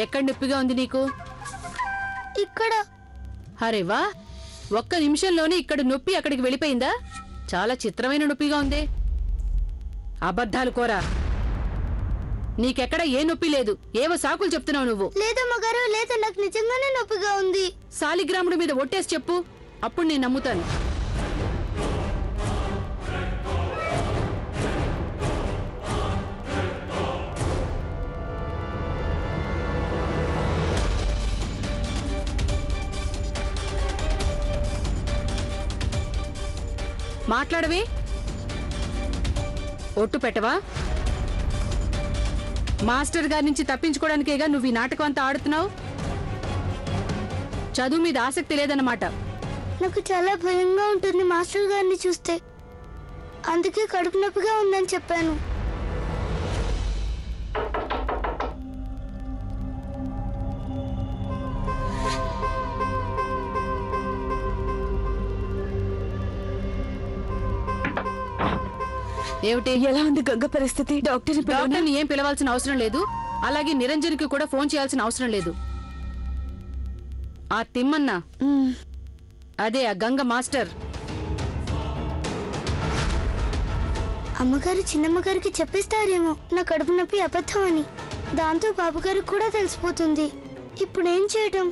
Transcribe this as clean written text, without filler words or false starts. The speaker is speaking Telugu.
ఎక్కడ నొప్పిగా ఉంది నీకు? ఇక్కడ. అరే వా, ఒక్క నిమిషంలోనే ఇక్కడ నొప్పి అక్కడికి వెళ్ళిపోయిందా? చాలా చిత్రమైన నొప్పిగా ఉంది. అబద్ధాలు కోరా, నీకెక్కడ ఏ నొప్పి లేదు. ఏవో సాకులు చెప్తున్నావు నువ్వు. లేదమ్మగారు, లేదు, నాకు నిజంగానే నొప్పిగా ఉంది. సాలిగ్రాముడి మీద ఒట్టేసి చెప్పు, అప్పుడు నేను నమ్ముతాను. మాట్లాడవే, ఒట్టు పెట్టవా? మాస్టర్ గారి నుంచి తప్పించుకోవడానికేగా నువ్వు ఈ నాటకం అంతా ఆడుతున్నావు. చదువు మీద ఆసక్తి లేదన్నమాట. నాకు చాలా భయంగా ఉంటుంది మాస్టర్ గారిని చూస్తే, అందుకే కడుపు నొప్పిగా ఉందని చెప్పాను. ఏమిటి? ఎలా ఉంది గంగ పరిస్థితి? డాక్టర్ని ఏం పిలవాల్సిన అవసరం లేదు. అలాగే నిరంజన్కి కూడా ఫోన్ చేయాల్సిన అవసరం లేదు. ఆ తిమ్మన్న, అదే ఆ గంగ మాస్టర్. అమ్మగారు చిన్నమ్మగారికి చెప్పేస్తారేమో నా కడుపు నొప్పి అబద్ధం అని. దాంతో బాబుగారికి కూడా తెలిసిపోతుంది. ఇప్పుడేం చేయటం?